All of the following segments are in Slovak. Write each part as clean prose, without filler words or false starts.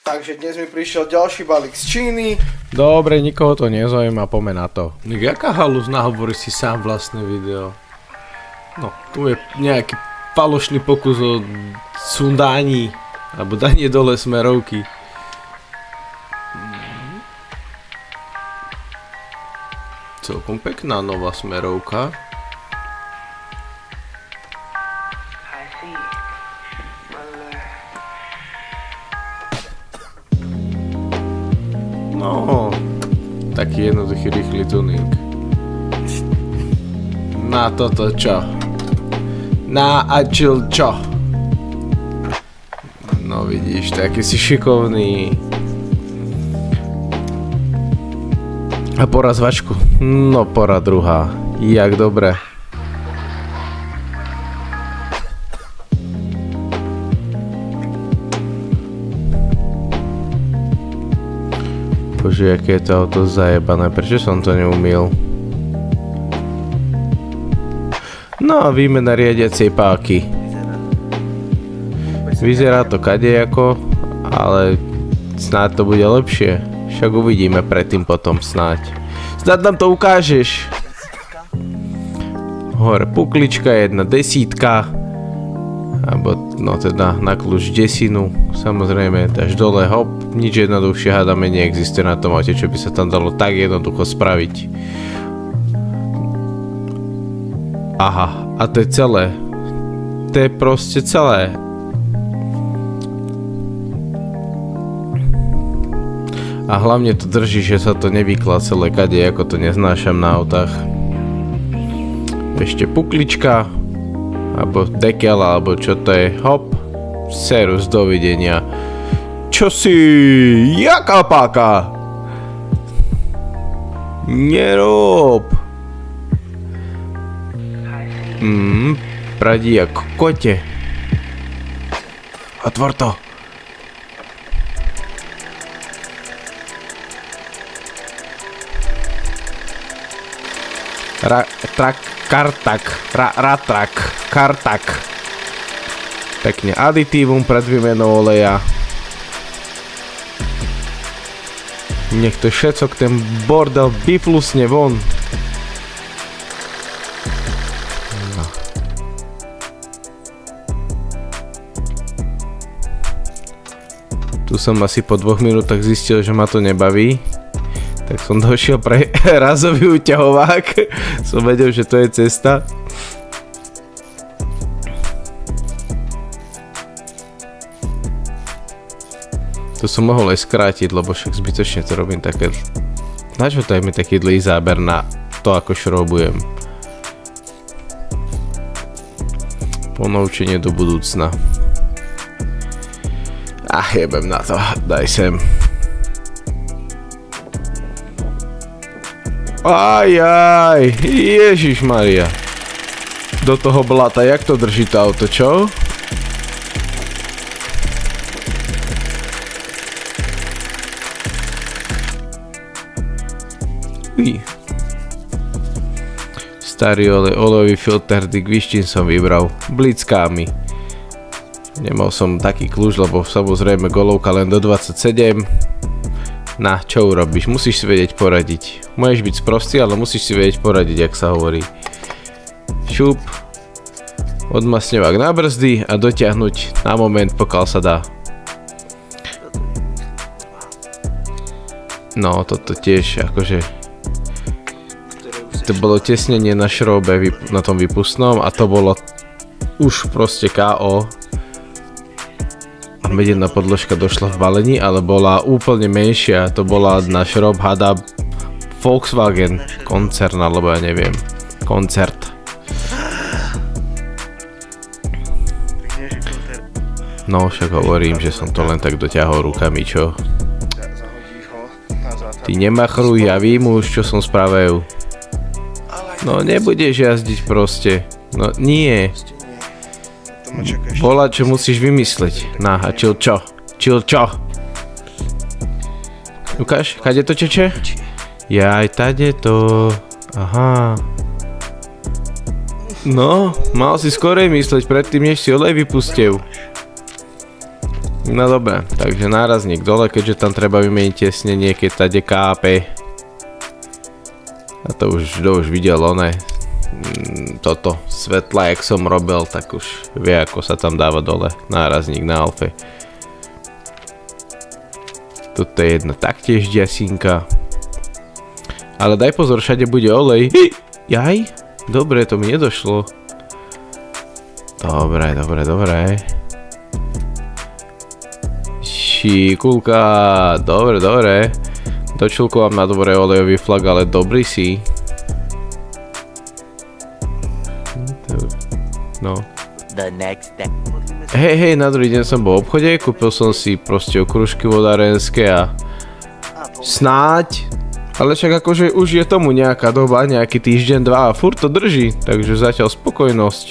Takže dnes mi prišiel ďalší balík z Číny. Dobre, nikoho to nezaujíma, poďme na to. Jaká halúzna, hovorí si sám vlastné video. No, tu je nejaký falošný pokus o sundání, alebo danie dole smerovky. Celkom pekná nová smerovka. No, taký jednoduchý, rýchly tuning. Na toto čo? Na Achil čo? No vidíš, taký si šikovný. A pora zvačku. No pora druhá. Jak dobre. Bože, aké je to auto zajebané, prečo som to neumil? No a výmena riadiacej páky. Vyzerá to kadejako, ale snáď to bude lepšie. Však uvidíme predtým potom snáď. Snáď nám to ukážeš. Hore puklička, jedna desítka. Alebo no teda na kľúč desinu. Samozrejme dáš dole, hop. Nič jednoduchšie hádame neexistuje na tom aute, čo by sa tam dalo tak jednoducho spraviť. Aha, a to je celé. To je proste celé. A hlavne to drží, že sa to nevyklá celé kade, ako to neznášam na autách. Ešte puklička, alebo dekel, alebo čo to je, hop, serus, dovidenia. Čo si, jaká páka? Nerob. Pradí ako kote. Otvor to. Kartak. Pekne aditívum pred výmenou oleja. Nech to všetko ten bordel vyflusne von. No. Tu som asi po 2 minútach zistil, že ma to nebaví. Tak som došiel pre razový uťahovák. Som vedel, že to je cesta. To som mohol aj skrátiť, lebo však zbytočne to robím také... Načo to je mi taký dlhý záber na to, ako šrobujem. Ponaučenie do budúcna. Jebem na to, daj sem. Ajaj, Ježišmaria. Do toho blata, jak to drží to auto, čo? Starý olejový filter Dick Vištin som vybral blickámi. Nemal som taký kľúč, lebo samozrejme golovka len do 27. Na, čo urobíš? Musíš si vedieť poradiť. Môžeš byť sprostý, ale musíš si vedieť poradiť, jak sa hovorí. Šup, odmasňovák na brzdy a dotiahnuť na moment, pokiaľ sa dá. No, toto tiež akože... To bolo tesnenie na šrobe na tom výpustnom a to bolo už proste KO. A medená podložka došla v balení, ale bola úplne menšia. To bola na šrob hada Volkswagen koncern, alebo ja neviem. Koncert. No však hovorím, že som to len tak doťahol rukami, čo? Ty nemachruj, ja vím už, čo som spravil. No nebudeš jazdiť proste. No nie. Volať, čo musíš vymysleť. Na, a chill čo? Chill čo? Ukáž, kade to teče? Jaj, tade to... Aha. No, mal si skorej mysleť predtým, než si olej vypustil. No dobre, takže nárazník dole, keďže tam treba vymeniť tesnenie, keď tade kápe. A to už videl oné. Toto svetla, jak som robil, tak už vie, ako sa tam dáva dole nárazník na alfe. Toto je jedna taktiež ďasinka. Ale daj pozor, všade bude olej. Jaj? Dobre, to mi nedošlo. Dobre. Šikulka, dobre. Dočulkovám na dobre olejový flak, ale dobrý si. No. Hej, na druhý deň som bol v obchode, kúpil som si proste okružky vodárenské a snáď, ale však akože už je tomu nejaká doba, nejaký týždeň, dva a furt to drží, takže zatiaľ spokojnosť.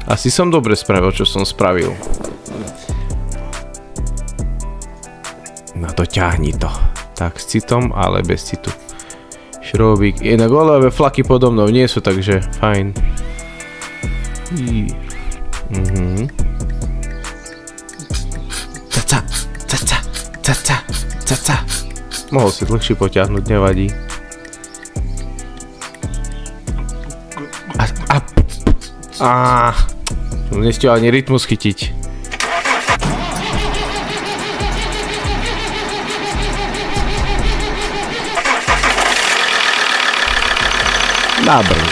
Asi som dobre spravil, čo som spravil. No doťahni to. Tak s citom, ale bez citu. Šrobík. Inak olejové flaky podo mnou nie sú, takže fajn. Caca. Mohol si dlhšie potiahnuť, nevadí. Nestiel ani rytmus chytiť. Nábrň.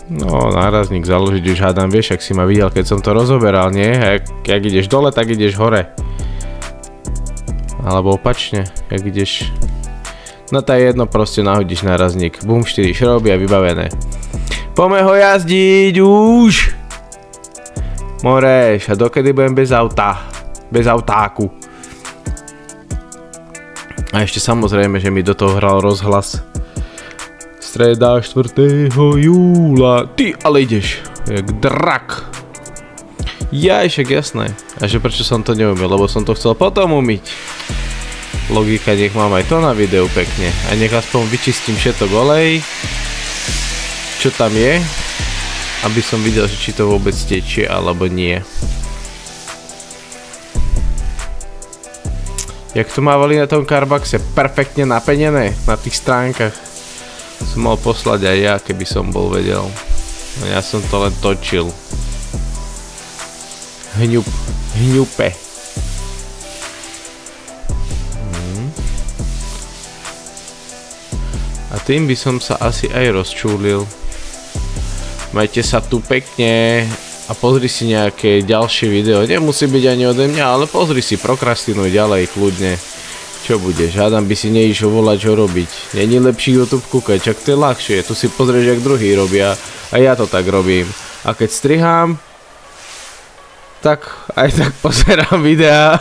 No, nárazník založiť už hádam, vieš, ak si ma videl, keď som to rozoberal, nie? Jak ideš dole, tak ideš hore. Alebo opačne, jak ideš... No to je jedno, proste nahodíš nárazník. Bum, 4 šroby a vybavené. Poďme ho jazdiť už! Moreš, a dokedy budem bez auta? Bez autáku. A ešte samozrejme, že mi do toho hral rozhlas. Streda 4. júla. Ty, ale ideš. Jak drak. Jaj, však jasné. A že prečo som to neumil? Lebo som to chcel potom umyť. Logika, nech mám aj to na videu pekne. A nech aspoň vyčistím všetok olej. Čo tam je. Aby som videl, že či to vôbec tečie, alebo nie. Jak to mávali na tom Carbaxe, perfektne napenené na tých stránkach. Som mal poslať aj ja, keby som bol vedel. No ja som to len točil. Hňupe. A tým by som sa asi aj rozčúlil. Majte sa tu pekne a pozri si nejaké ďalšie video. Nemusí byť ani ode mňa, ale pozri si, prokrastinuj ďalej, kľudne. Čo budeš? Hádam by si neišiel volať, čo robiť. Není lepší YouTube kúkať, čak to je ľahšie. Tu si pozrieš, jak druhí robia a ja to tak robím. A keď strihám, tak aj tak pozerám videá.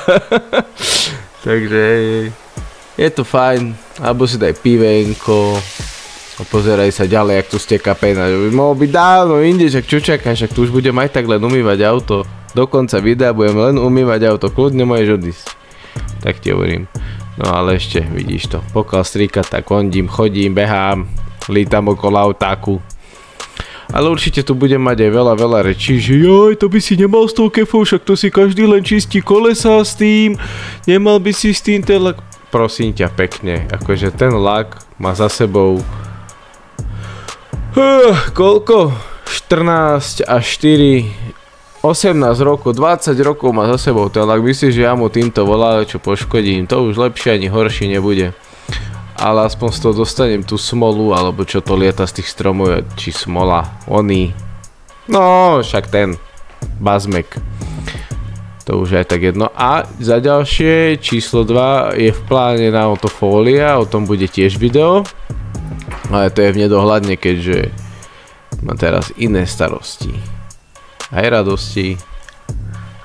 Takže je to fajn. Alebo si daj pivenko a pozeraj sa ďalej, jak tu steká pena. Mohol byť dávno inde, však čo čakáš, však tu už budem aj tak len umývať auto. Do konca videa budem len umývať auto, kľudne môžeš odísť. Tak ti hovorím. No ale ešte, vidíš to, pokiaľ strika, tak chodím, behám, lítam okolo autáku. Ale určite tu budem mať aj veľa rečí, že joj, to by si nemal s tou kefou, však to si každý len čistí kolesa s tým, nemal by si s tým ten lak. Prosím ťa pekne, akože ten lak má za sebou koľko? 14 a 4 18 rokov, 20 rokov má za sebou ten lak. Myslíš, že ja mu týmto volám, čo poškodím? To už lepšie ani horšie nebude. Ale aspoň z toho dostanem tú smolu, alebo čo to lieta z tých stromov, či smola, oný. No, však ten bazmek. To už aj tak jedno. A za ďalšie, číslo 2 je v pláne na Autofólia, o tom bude tiež video. Ale to je v nedohľadne, keďže mám teraz iné starosti. Aj radosti.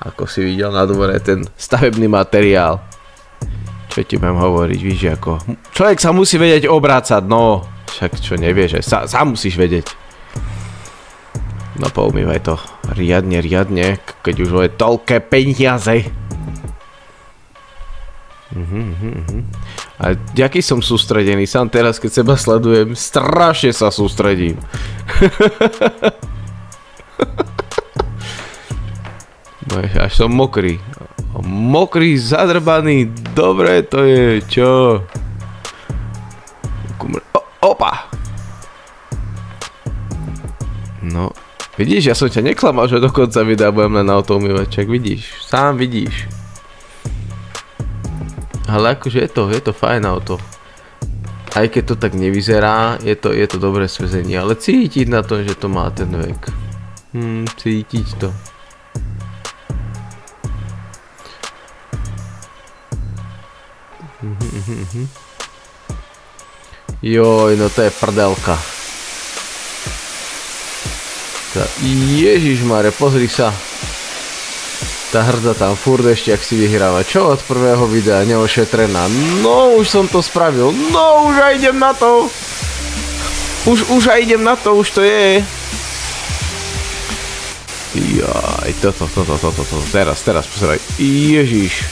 Ako si videl na dvore ten stavebný materiál. Čo ti budem hovoriť, víš, ako... Človek sa musí vedieť obrácať, no. Však čo nevieš, aj sám musíš vedieť. No poumývaj to riadne, keď už je toľké peniaze. A jaký som sústredený, sám teraz, keď seba sledujem, strašne sa sústredím. Až som mokrý. Mokrý, zadrbaný, dobre to je, čo? Opa! No, vidíš, ja som ťa neklamal, že do konca videa budem len auto umývať, čak vidíš, sám vidíš. Ale akože je to fajn auto. Aj keď to tak nevyzerá, je to dobré svezenie, ale cítiť na tom, že to má ten vek. Cítiť to. Joj, no to je prdelka. Ježišmare, pozri sa. Tá hrdza tam furt ešte, ak si vyhráva. Čo od prvého videa, neošetrená. No, už som to spravil. No, už aj idem na to. Už aj idem na to, už to je. Jaj, toto. Teraz pozeraj. Ježiš.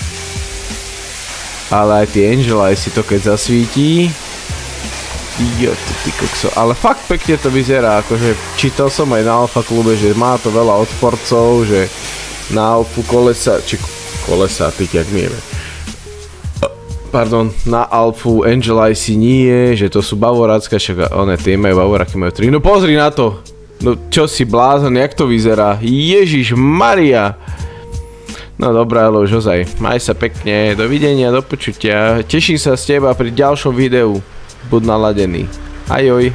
Ale aj tie Angel Eyes si to keď zasvíti. Jo, ty kokso. Ale fakt pekne to vyzerá, akože čítal som aj na Alfa klube, že má to veľa odporcov, že na Alfu kolesa, či kolesa, ty jak vieme. Pardon, na Alfu Angel Eyes nie, že to sú bavorácka, však one tie majú bavoráky, majú 3. No pozri na to! No čo si blázon, jak to vyzerá? Ježiš Maria! No dobré, ale už ozaj. Maj sa pekne, dovidenia, do počutia. Teším sa z teba pri ďalšom videu. Buď naladený. Ahoj.